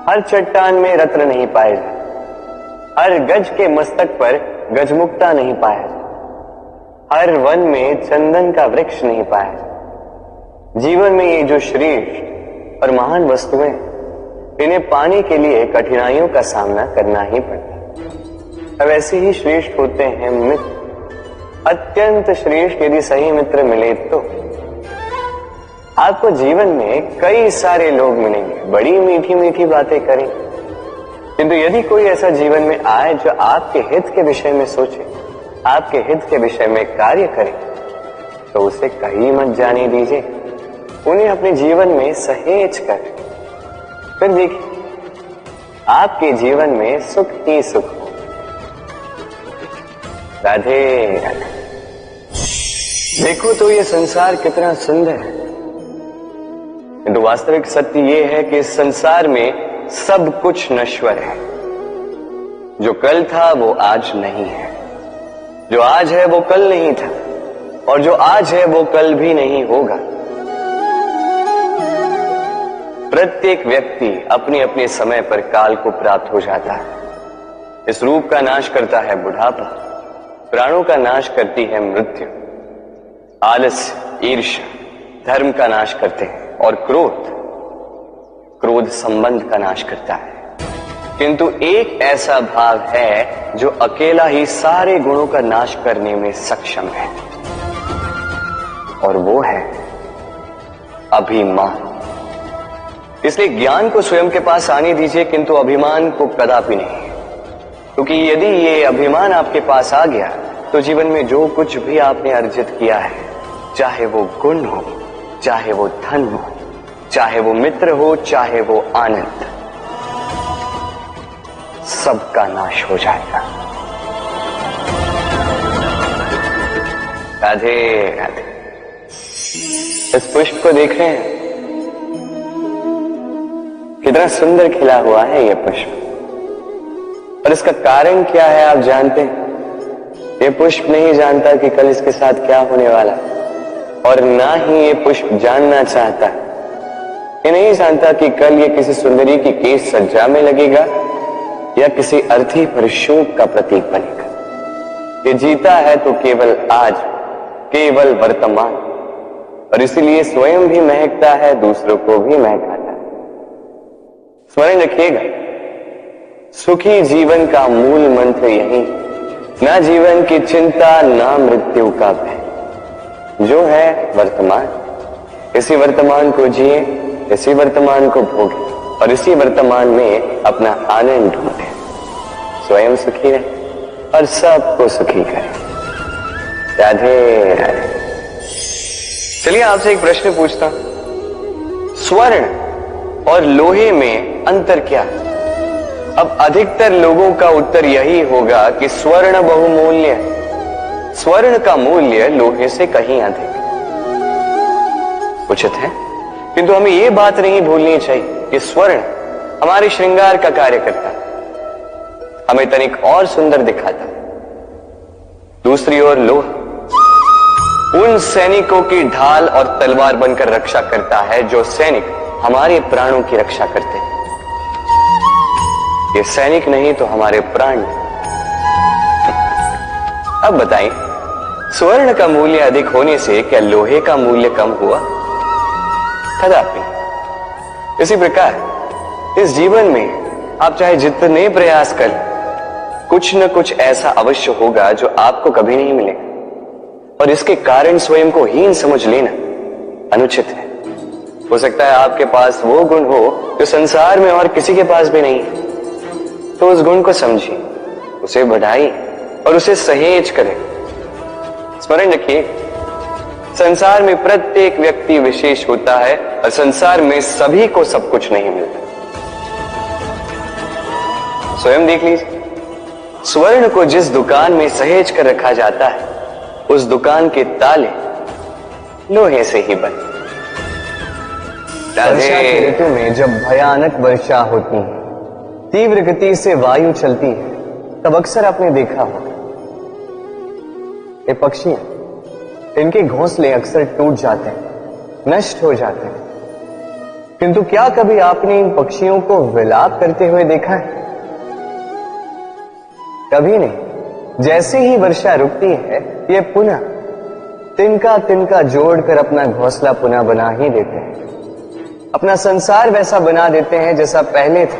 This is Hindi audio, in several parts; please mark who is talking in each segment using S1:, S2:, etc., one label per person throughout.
S1: हर चट्टान में रत्न नहीं पाए जाते, हर गज के मस्तक पर गजमुक्ता नहीं पाया जाता, हर वन में चंदन का वृक्ष नहीं पाया जाता। जीवन में ये जो श्रेष्ठ और महान वस्तुएं, इन्हें पाने के लिए कठिनाइयों का सामना करना ही पड़ता। अब ऐसे ही श्रेष्ठ होते हैं मित्र। अत्यंत श्रेष्ठ यदि सही मित्र मिले तो आपको जीवन में कई सारे लोग मिलेंगे, बड़ी मीठी मीठी बातें करें, किंतु यदि कोई ऐसा जीवन में आए जो आपके हित के विषय में सोचे, आपके हित के विषय में कार्य करे, तो उसे कहीं मत जाने दीजिए, उन्हें अपने जीवन में सहेज कर फिर देखिए आपके जीवन में सुख ही सुख हो। राधे राधे। देखो तो ये संसार कितना सुंदर है, किंतु वास्तविक सत्य ये है कि इस संसार में सब कुछ नश्वर है। जो कल था वो आज नहीं है, जो आज है वो कल नहीं था, और जो आज है वो कल भी नहीं होगा। प्रत्येक व्यक्ति अपने अपने समय पर काल को प्राप्त हो जाता है। इस रूप का नाश करता है बुढ़ापा, प्राणों का नाश करती है मृत्यु, आलस्य, ईर्ष्या धर्म का नाश करते हैं, और क्रोध संबंध का नाश करता है। किंतु एक ऐसा भाव है जो अकेला ही सारे गुणों का नाश करने में सक्षम है, और वो है अभिमान। इसलिए ज्ञान को स्वयं के पास आने दीजिए, किंतु अभिमान को कदापि नहीं, क्योंकि यदि ये अभिमान आपके पास आ गया तो जीवन में जो कुछ भी आपने अर्जित किया है, चाहे वो गुण हो, चाहे वो धन हो, चाहे वो मित्र हो, चाहे वो आनंद, सबका नाश हो जाएगा। राधे राधे। इस पुष्प को देख रहे हैं, कितना सुंदर खिला हुआ है यह पुष्प, और इसका कारण क्या है आप जानते हैं? यह पुष्प नहीं जानता कि कल इसके साथ क्या होने वाला, और ना ही ये पुष्प जानना चाहता। ये नहीं जानता कि कल ये किसी सुंदरी की केश सज्जा में लगेगा या किसी अर्थी पर शोक का प्रतीक बनेगा। ये जीता है तो केवल आज, केवल वर्तमान, और इसीलिए स्वयं भी महकता है, दूसरों को भी महकाता है। स्मरण रखिएगा, सुखी जीवन का मूल मंत्र यही, ना जीवन की चिंता, ना मृत्यु का भय, जो है वर्तमान। इसी वर्तमान को जिए, इसी वर्तमान को भोगे, और इसी वर्तमान में अपना आनंद ढूंढे। स्वयं सुखी रहे और सबको सुखी करे। राधे राधे। चलिए आपसे एक प्रश्न पूछता हूं, स्वर्ण और लोहे में अंतर क्या है? अब अधिकतर लोगों का उत्तर यही होगा कि स्वर्ण बहुमूल्य है, स्वर्ण का मूल्य लोहे से कहीं अधिक उचित है। किंतु हमें यह बात नहीं भूलनी चाहिए कि स्वर्ण हमारे श्रृंगार का कार्य करता है, हमें तनिक और सुंदर दिखाता है। दूसरी ओर लोहा उन सैनिकों की ढाल और तलवार बनकर रक्षा करता है जो सैनिक हमारे प्राणों की रक्षा करते हैं। ये सैनिक नहीं तो हमारे प्राण। अब बताएं, स्वर्ण का मूल्य अधिक होने से क्या लोहे का मूल्य कम हुआ? कदापि। इसी प्रकार इस जीवन में आप चाहे जितने प्रयास कर, कुछ न कुछ ऐसा अवश्य होगा जो आपको कभी नहीं मिलेगा, और इसके कारण स्वयं को हीन समझ लेना अनुचित है। हो सकता है आपके पास वो गुण हो जो संसार में और किसी के पास भी नहीं है, तो उस गुण को समझिए, उसे बढ़ाइए और उसे सहेज करें। स्मरण रखिए, संसार में प्रत्येक व्यक्ति विशेष होता है, और संसार में सभी को सब कुछ नहीं मिलता। स्वयं देख लीजिए, स्वर्ण को जिस दुकान में सहेज कर रखा जाता है, उस दुकान के ताले लोहे से ही बने। वर्षा के ऋतु में जब भयानक वर्षा होती है, तीव्र गति से वायु चलती है, तब अक्सर आपने देखा होगा ये पक्षियां, इनके घोंसले अक्सर टूट जाते हैं, नष्ट हो जाते हैं, किंतु क्या कभी आपने इन पक्षियों को विलाप करते हुए देखा है? कभी नहीं। जैसे ही वर्षा रुकती है, ये पुनः तिनका तिनका जोड़कर अपना घोंसला पुनः बना ही देते हैं, अपना संसार वैसा बना देते हैं जैसा पहले था।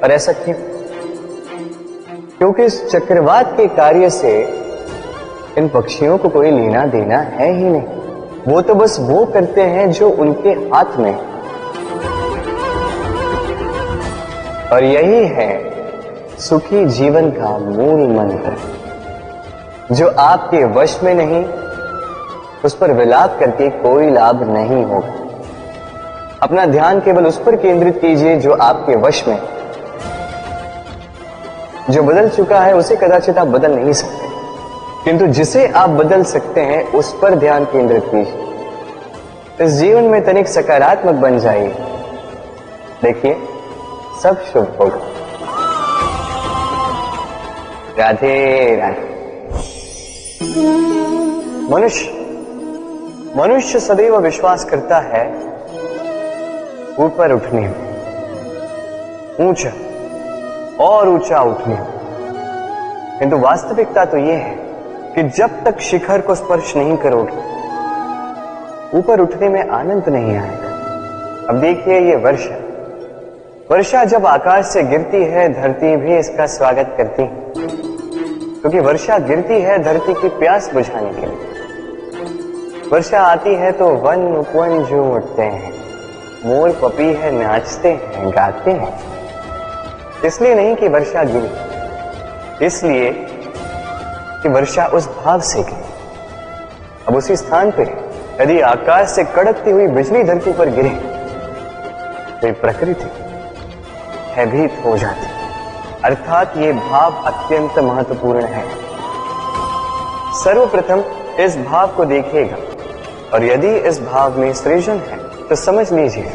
S1: और ऐसा क्यों? क्योंकि इस चक्रवात के कार्य से इन पक्षियों को कोई लेना देना है ही नहीं। वो तो बस वो करते हैं जो उनके हाथ में। और यही है सुखी जीवन का मूल मंत्र। जो आपके वश में नहीं, उस पर विलाप करके कोई लाभ नहीं होगा। अपना ध्यान केवल उस पर केंद्रित कीजिए जो आपके वश में। जो बदल चुका है उसे कदाचित आप बदल नहीं सकते, किंतु जिसे आप बदल सकते हैं उस पर ध्यान केंद्रित कीजिए। इस जीवन में तनिक सकारात्मक बन जाइए, देखिए सब शुभ होगा। राधे राधे। मनुष्य सदैव विश्वास करता है ऊपर उठने में, ऊंचा और ऊंचा उठने में, किंतु वास्तविकता तो यह है कि जब तक शिखर को स्पर्श नहीं करोगे, ऊपर उठने में आनंद नहीं आएगा। अब देखिए ये वर्षा जब आकाश से गिरती है, धरती भी इसका स्वागत करती है, क्योंकि वर्षा गिरती है धरती की प्यास बुझाने के लिए। वर्षा आती है तो वन उपवन झूम उठते हैं, मोर पपी है नाचते हैं, गाते हैं। इसलिए नहीं कि वर्षा गिरी, इसलिए कि वर्षा उस भाव से गिरी। अब उसी स्थान पे यदि आकाश से कड़कती हुई बिजली धरती पर गिरे तो ये प्रकृति भयभीत हो जाती। अर्थात ये भाव अत्यंत महत्वपूर्ण है। सर्वप्रथम इस भाव को देखिएगा, और यदि इस भाव में सृजन है तो समझ लीजिए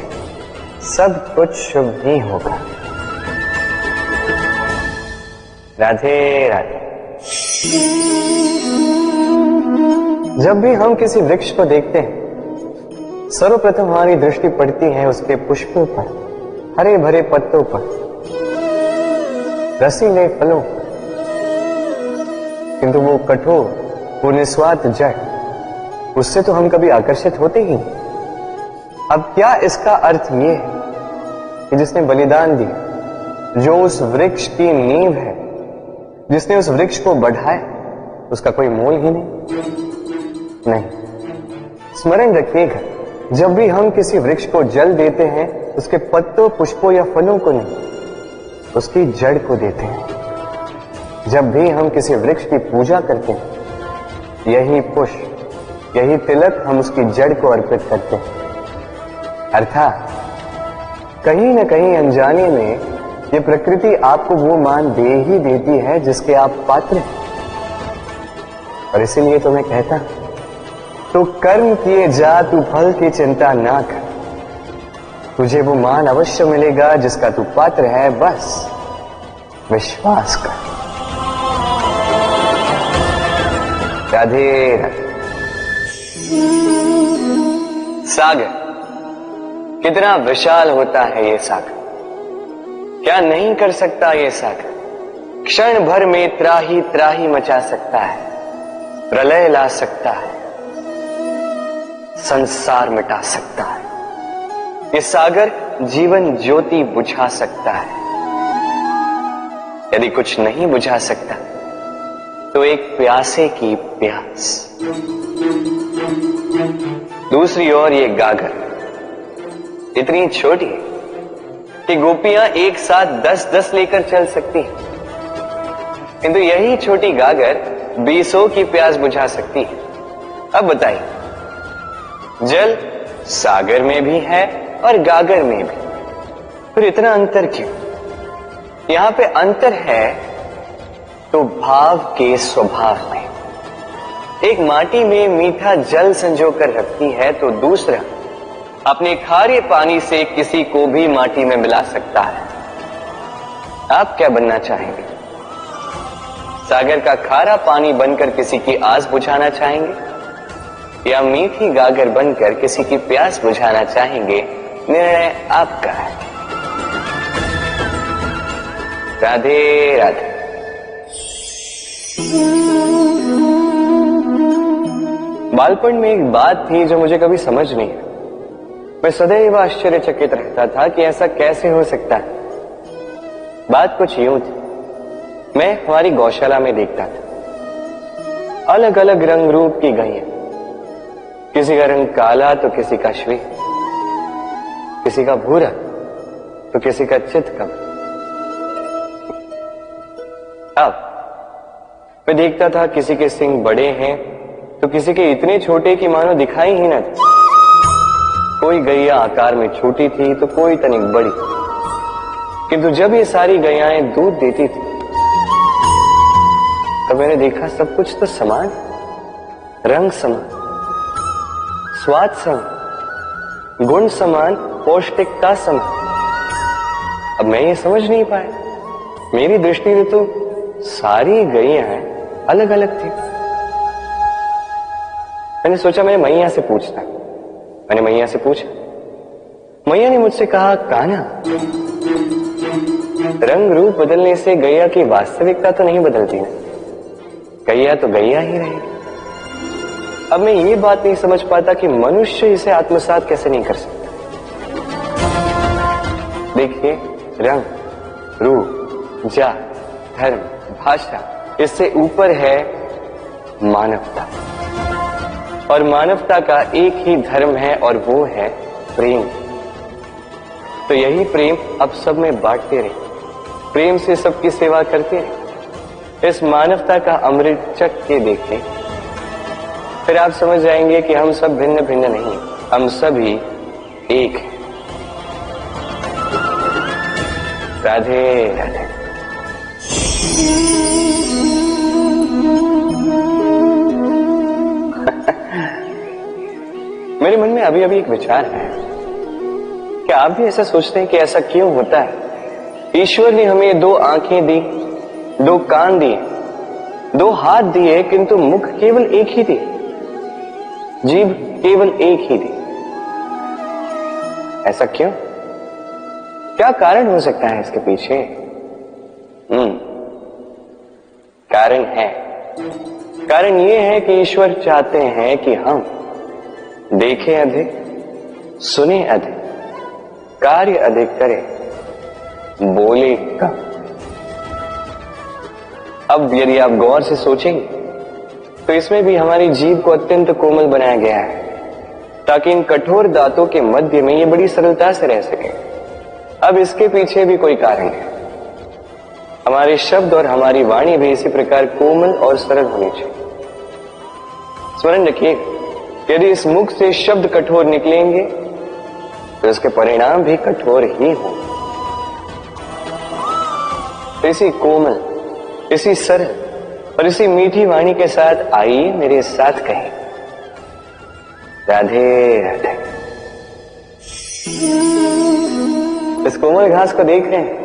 S1: सब कुछ शुभ ही होगा। राधे राधे। जब भी हम किसी वृक्ष को देखते हैं, सर्वप्रथम हमारी दृष्टि पड़ती है उसके पुष्पों पर, हरे भरे पत्तों पर, रसीले फलों पर, किंतु वो कठोर, वो निस्वार्थ जड़, उससे तो हम कभी आकर्षित होते ही नहीं। अब क्या इसका अर्थ ये है कि जिसने बलिदान दिया, जो उस वृक्ष की नींव है, जिसने उस वृक्ष को बढ़ाया, उसका कोई मोल ही नहीं? स्मरण रखिएगा, जब भी हम किसी वृक्ष को जल देते हैं, उसके पत्तों, पुष्पों या फलों को नहीं, उसकी जड़ को देते हैं। जब भी हम किसी वृक्ष की पूजा करते हैं, यही पुष्प, यही तिलक हम उसकी जड़ को अर्पित करते हैं। अर्थात कहीं न कहीं अनजाने में ये प्रकृति आपको वो मान दे ही देती है जिसके आप पात्र हैं। और इसीलिए तो मैं कहता, तो कर्म किए जा, तू फल की चिंता ना कर, तुझे वो मान अवश्य मिलेगा जिसका तू पात्र है, बस विश्वास कर। राधे राधे। सागर कितना विशाल होता है ये सागर, क्या नहीं कर सकता ये सागर? क्षण भर में त्राही त्राही मचा सकता है, प्रलय ला सकता है, संसार मिटा सकता है। ये सागर जीवन ज्योति बुझा सकता है। यदि कुछ नहीं बुझा सकता तो एक प्यासे की प्यास। दूसरी ओर ये गागर इतनी छोटी है कि गोपियां एक साथ 10-10 लेकर चल सकती हैं, किंतु यही छोटी गागर 20 की प्यास बुझा सकती है। अब बताइए, जल सागर में भी है और गागर में भी, फिर इतना अंतर क्यों? यहां पे अंतर है तो भाव के स्वभाव में। एक माटी में मीठा जल संजोकर रखती है, तो दूसरा अपने खारे पानी से किसी को भी माटी में मिला सकता है। आप क्या बनना चाहेंगे? सागर का खारा पानी बनकर किसी की आस बुझाना चाहेंगे, या मीठी गागर बनकर किसी की प्यास बुझाना चाहेंगे? निर्णय आपका है। राधे राधे। बालपन में एक बात थी जो मुझे कभी समझ नहीं आई। मैं सदैव आश्चर्यचकित रहता था कि ऐसा कैसे हो सकता है। बात कुछ यूं थी, मैं हमारी गौशाला में देखता था अलग अलग रंग रूप की गैया, किसी का रंग काला तो किसी का श्वेत, किसी का भूरा तो किसी का चितकबरा। अब मैं देखता था किसी के सींग बड़े हैं तो किसी के इतने छोटे कि मानो दिखाई ही न थे। कोई गैया आकार में छोटी थी तो कोई तनिक बड़ी, किंतु जब ये सारी गैयाएं दूध देती थी तो मैंने देखा सब कुछ तो समान, रंग समान, स्वाद समान, गुण समान, पौष्टिकता समान। अब मैं ये समझ नहीं पाया, मेरी दृष्टि में तो सारी गैयाएं अलग अलग थी। मैंने सोचा मैं मैया से पूछता। मैंने मैया से पूछा। मैया ने मुझसे कहा, कान्हा, रंग रूप बदलने से गैया की वास्तविकता तो नहीं बदलती ना, गैया तो गैया ही रहेगी। अब मैं ये बात नहीं समझ पाता कि मनुष्य इसे आत्मसात कैसे नहीं कर सकता। देखिए, रंग, रूप, जात, धर्म, भाषा, इससे ऊपर है मानवता। और मानवता का एक ही धर्म है और वो है प्रेम। तो यही प्रेम अब सब में बांटते रहे, प्रेम से सबकी सेवा करते रहे। इस मानवता का अमृत चख के देखें, फिर आप समझ जाएंगे कि हम सब भिन्न भिन्न नहीं, हम सभी एक हैं। राधे राधे। मेरे मन में अभी अभी एक विचार है कि आप भी ऐसा सोचते हैं कि ऐसा क्यों होता है। ईश्वर ने हमें दो आंखें दी, दो कान दिए, दो हाथ दिए, किंतु मुख केवल एक ही दिए, जीभ केवल एक ही दी। ऐसा क्यों? क्या कारण हो सकता है इसके पीछे? कारण है। कारण यह है कि ईश्वर चाहते हैं कि हम देखें अधिक, सुने अधिक, कार्य अधिक करें, बोले कम। अब यदि आप गौर से सोचेंगे तो इसमें भी हमारी जीभ को अत्यंत कोमल बनाया गया है ताकि इन कठोर दांतों के मध्य में ये बड़ी सरलता से रह सके। अब इसके पीछे भी कोई कारण है। हमारे शब्द और हमारी वाणी भी इसी प्रकार कोमल और सरल होनी चाहिए। स्मरण रखिए, यदि इस मुख से शब्द कठोर निकलेंगे तो इसके परिणाम भी कठोर ही होंगे। इसी कोमल, इसी सरल और इसी मीठी वाणी के साथ आइए मेरे साथ कहें, राधे राधे। इस कोमल घास को देख रहे हैं,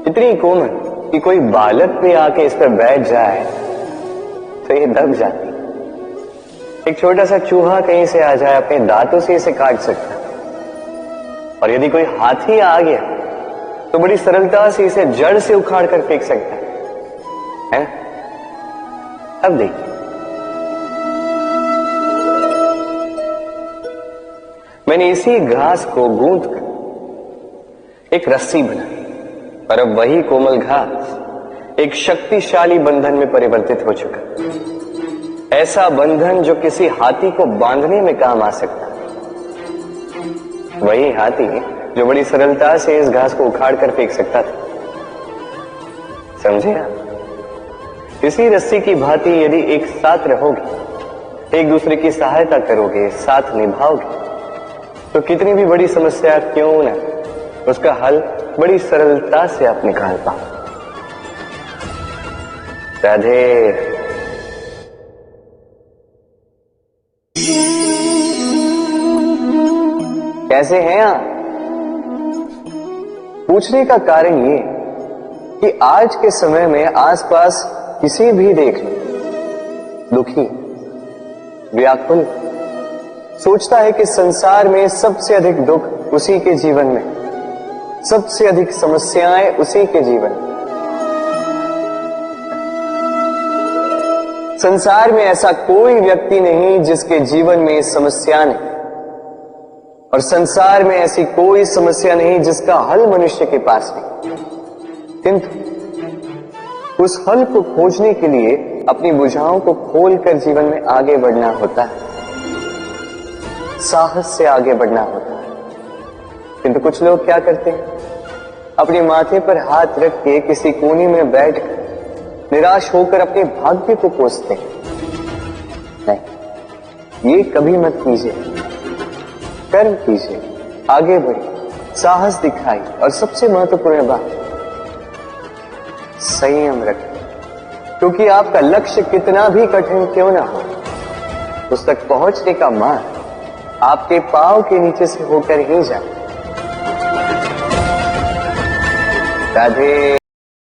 S1: इतनी कोमल कि कोई बालक भी आके इस पर बैठ जाए तो ये दब जाती। एक छोटा सा चूहा कहीं से आ जाए, अपने दांतों से इसे काट सकता है। और यदि कोई हाथी आ गया तो बड़ी सरलता से इसे जड़ से उखाड़ कर फेंक सकता है। अब देखिए, मैंने इसी घास को गूंथ कर एक रस्सी बनाई और अब वही कोमल घास एक शक्तिशाली बंधन में परिवर्तित हो चुका। ऐसा बंधन जो किसी हाथी को बांधने में काम आ सकता। वही हाथी जो बड़ी सरलता से इस घास को उखाड़ कर फेंक सकता था। समझे आप? इसी रस्सी की भांति यदि एक साथ रहोगे, एक दूसरे की सहायता करोगे, साथ निभाओगे, तो कितनी भी बड़ी समस्या क्यों न, उसका हल बड़ी सरलता से आप निकाल पाओ। राधे। कैसे हैं आप? पूछने का कारण ये कि आज के समय में आसपास किसी भी देख लो, दुखी, व्याकुल, सोचता है कि संसार में सबसे अधिक दुख उसी के जीवन में, सबसे अधिक समस्याएं उसी के जीवन में। संसार में ऐसा कोई व्यक्ति नहीं जिसके जीवन में समस्या नहीं, और संसार में ऐसी कोई समस्या नहीं जिसका हल मनुष्य के पास नहीं। किंतु उस हल को खोजने के लिए अपनी भुजाओं को खोलकर जीवन में आगे बढ़ना होता है, साहस से आगे बढ़ना होता है। किंतु कुछ लोग क्या करते हैं, अपने माथे पर हाथ रख के किसी कोने में बैठकर निराश होकर अपने भाग्य को कोसते हैं। नहीं, ये कभी मत कीजिए। कर्म कीजिए, आगे बढ़िए, साहस दिखाइए, और सबसे महत्वपूर्ण बात, संयम रखें। क्योंकि आपका लक्ष्य कितना भी कठिन क्यों ना हो, उस तक पहुंचने का मार्ग आपके पांव के नीचे से होकर ही जाए। राधे।